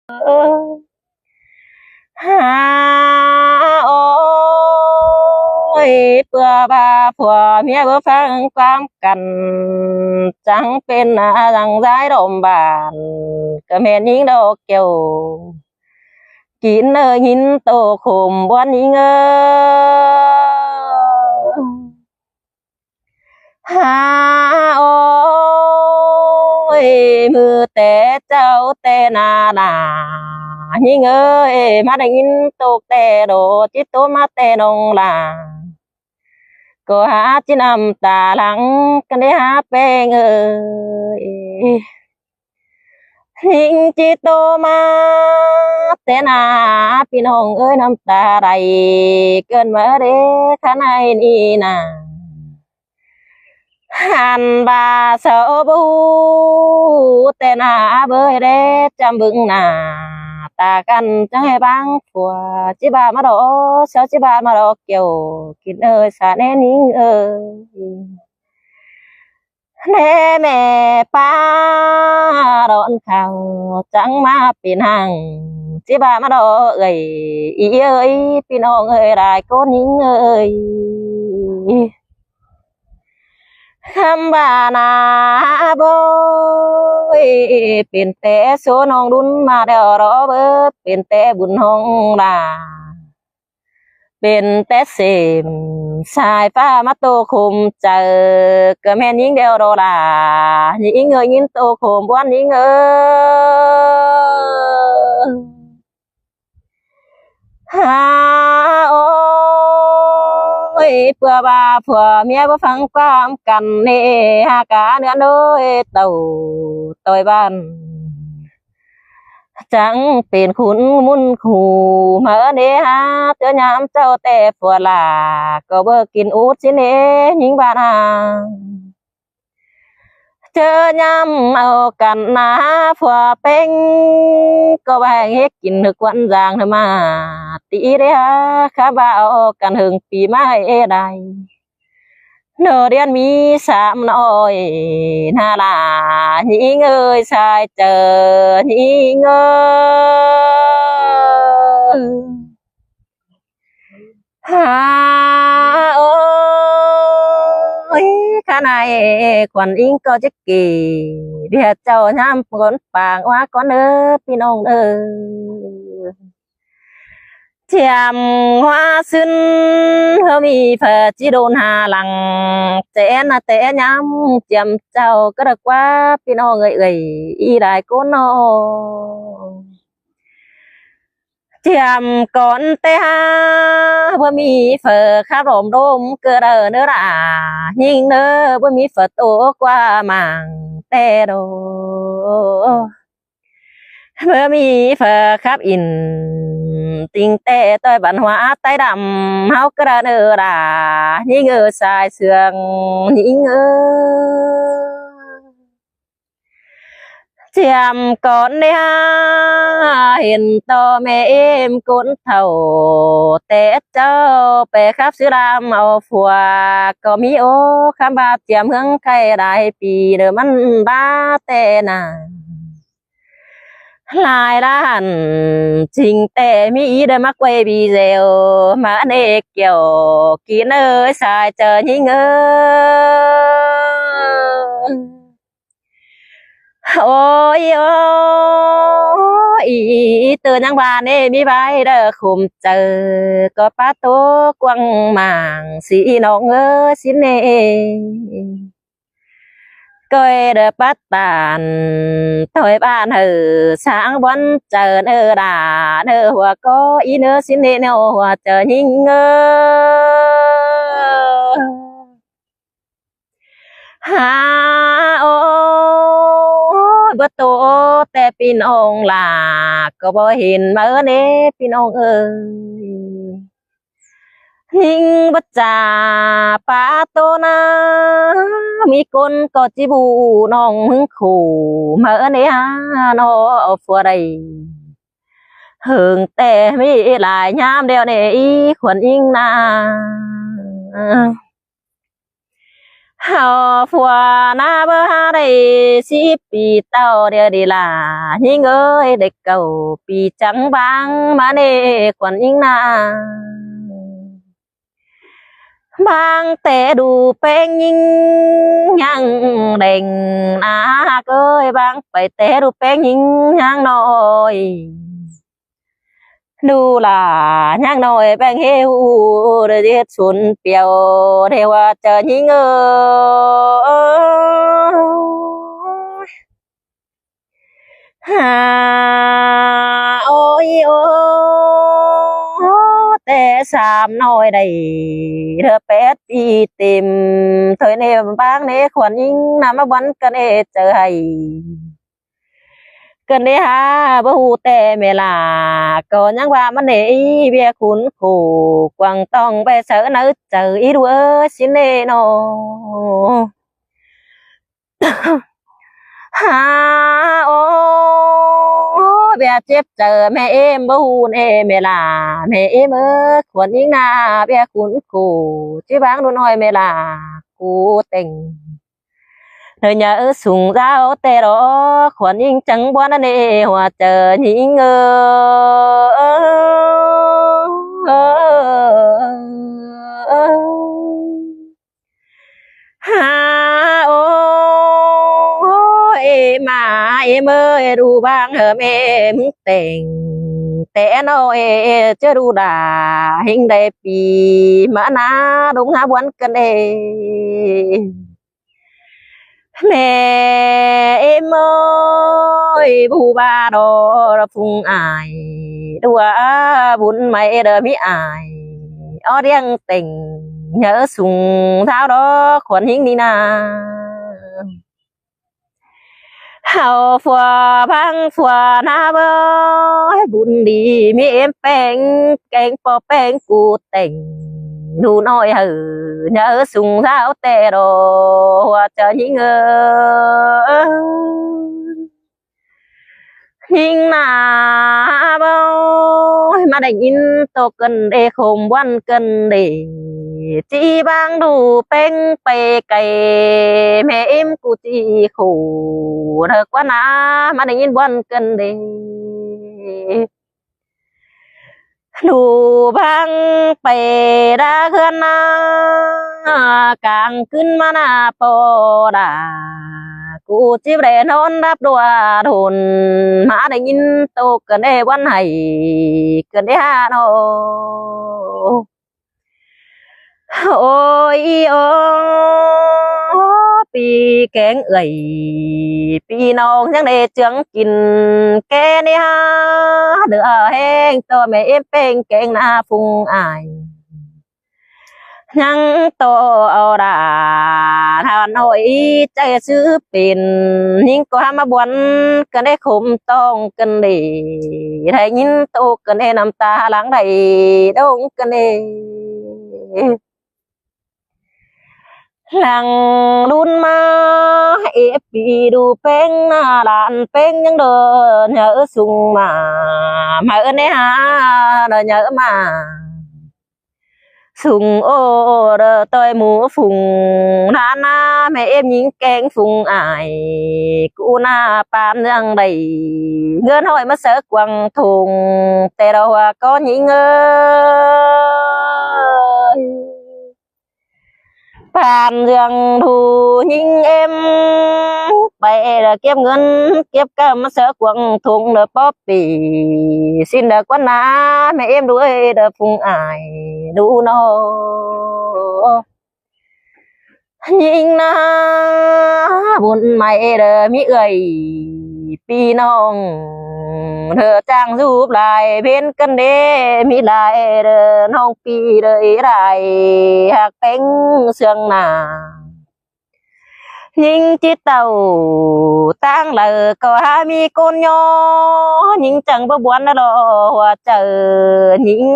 หาโอ้ยเพื่อบ่าผัวเมียบ่ฟังความกันจังเป็นดังร้ายรมบานก็แม่นยิงดอกเกี่ยวกินหินโตขมบวนยิงหาโอ้ยมือแต่เจ้าแต่นาดายิงมาได้ยินตกแต่โดจิตโตมาแต่นงลาก็หาจิน้ำตาหลังกันได้หาแป้งหิงจิตโตมาแต่นาพี่น้องน้ำตาไหลเกินมาเด้ข้าในนี่นาหันบาเสาบูแต่นาเบยเด้จำบึงนาตากันจังให้บางผัวจิบามาดอเสาจิบามาดอกเกี่ยวกินสาแน่นิ่งแน่แม่ป้าร้อนเขาจังมาเป็นหังจิบามาดออีพี่น้องได้ก้นนิ่งคำบานาบอยเป็นแต่โซน้องดุนมาเดียวรอเบอเป็นแต่บุญห้องลาเป็นแต่เสมสายฟ้ามาโตคุมเจอก็แม่นยิงเดียวรอลายิงยิงโตคุมบ้านยิงหาโอ้ยเพื่อบ่าผัวเมียบ่ฟังความกันนี่หากาเนื้อโดยเต่าต่อยบ้านจังเป็นขุนมุนขู่มาเนฮะเจอยามเจ้าแต่ผัวลาก็เบิกกินอูดสิเนยิงบ้านเจอยำเอากันนะผัวเป็งก็แบ่งให้กินถึกวันจางเธอมาตีเรียข้าบ่าวกันหึงปีไม้ใดเนอเรียนมีสามน้อยนาลายิงชายเจอยิงหาโอ้ยข้าในควันอิงก็จะกี่เรียกเจ้าน้ำฝนปางว่าก่อนพี่น้องเทียมว่าซึนเขามีเพื่อจีโดนหาหลังเจนแต่ย้ำเจียมเจ้าก็รักว่าพี่น้องอีได้ก้นนอเทียมก่อนแต่หาบ่มีเฟอข้ารมรมเกิดเนื้อรายิ่งเนื้อบ่มีเฟอโตกว่ามังแต่โดเมื่อมีเฟอครับอินติงแต่ต้อยบันหัวใต้ดำเฮากระเนื้อรายิ่งสายเสื่องยิ่งเทียมก่อนเนี่ยเห็นต่อแม่เอ็มก้นเท่าแต่เจ้าไปครับซื้อรามเอาผัวก็มีโอคำบาเจียมเมืองใครได้ปีเดิมมันบ้าแต่น่ะลายล้านจริงแต่มีเดิมมักไว้บีเซลมาเนกเกี่ยวกินสายเจอยิงโอ้ยโอ้ยตื่นยังบานนี่มีใบเด้อคุมเจอก็ป้าตัวกวางหมางสีน้องสิเนก้อยเด้อปัตตานถอยบ้านsángวันเจอđàหัวก็อีสิเนเนหัวเจอยิงหาโอ้บ่โตแต่พี่น้องลาก็บ่เห็นมาเน่พี่น้องหิงบ่จ่าป้าโตนามีคนก็จิบูน้องมึงขู่มาเน่ฮะน้อฟัวใดเฮิงแต่มีหลายยามเดียวเน่อีขวัญอิงนา เฮาผัวนาบ่ได้10 ปีเต้าเดียวดีล่ะยิงเอ้ยได้9 ปีจังบางมาเน่ขวัญยิงนาบางแต่ดูเป้งยิงยังเด่งนาเอ้ยบางไปแต่ดูเป้งยิงยังน้อยดูล่ะยังน้อยแป้งเฮวเดือดสุนเปียวเทว่าจะยิงหาโอ้ยโอ้แต่สามน้อยได้เธอ8 ปีเต็มเธอเนบางเนขวัญยิงน้ำมาวันกันเจอให้กันได้หาบ่ฮู้แต่เวลาก็ยังว่ามันเบียคุณคู่กวางต้องไปเสอนึเจออีดูสิเนโนหาโอ้เบียเจ็บเจอแม่บ่ฮู้เวลาแม่ควรยิงหน้าเบียคุณคู่จิบางดูน้อยเวลากูเต็งเธอnhớ sùng rau tê đó khoản nhìn chẳng bó nó nê hòa chờ nhìn ha ôi mà em ơi đu bang hờm em tình té nó chưa đu đà hình đẹp vì mà na đúng hả quán cân đê mẹ em ơi bu ba đò phung ai đua bún mày đờ mi ai ở riêng tình nhớ sùng thao đó khuẩn hình đi na hào phùa băng phùa na bơi bún đi mi em bèn keng po bèn cu tình đủ nói hừ nhớ sùng thao tè đồ hoa chờ những hình na bao mà đánh in to cần để không quan cần để chỉ bang đủ pen pe cày mẹ em cụ chỉ khổ thật quá na mà đánh in quan cần để đủ bang pe đã gần càngขึ้นมาหน้าปอดากูจิบได้นอนรับดัวโดนมาได้ยินโตกันได้วันให้กันได้หาโนโอ้ยโอ้ปีแกงเอ่ยปีน้องยังได้เจืองกินแกนี่ฮะเดือแห้งตัวแม่เอ็มเป็นแกงหน้าฟุงอายยังโตเอาดาทานหอยใจซื้อเป็นยิ่งกว่ามาบวนกันได้คุมต้องกันดีได้ยินโตกันได้น้ำตาหลังได้ดงกันได้หลังรุ่นมาปีดูเป็นหน้าหลานเป็นยังเดินnhớ sung mà ơn đấy ha rồi nhớ mà sùng ô đờ tôi múa phùng na na mẹ em nhìn keng phùng ai cụ na pan răng đầy ngân hỏi mà sợ quăng thùng tè đâu có những ơi pan răng thù nhìn em bè là kiếp ngân kiếp cam mà sợ quăng thùng đờ poppy xin đờ quán na mẹ em đuổi đờ phùng ai đủ nó nhìn na buồn mày đờ mi ơi pi nong thơ trang giúp lại bên cân đế mi lại đờ nong pi đợi lại hạc bánh xương nà nhìn chiếc tàu tăng lờ có hai mi con nhỏ nhìn chẳng có buồn đó hòa chờ nhìn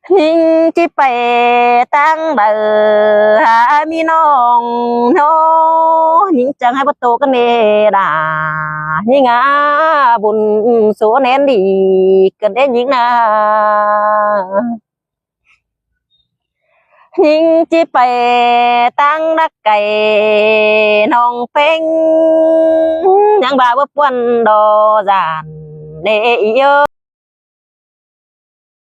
nhìn chiếc bè tăng lờ hai mi non nó nhìn chẳng hay bắt tổ cái nề đà nhìn buồn số nén đi cần đến những ยิงจิไปตั้งนักไก่น้องเพ็งยังบ่าบ่ป่วนดอจานเด้อีเย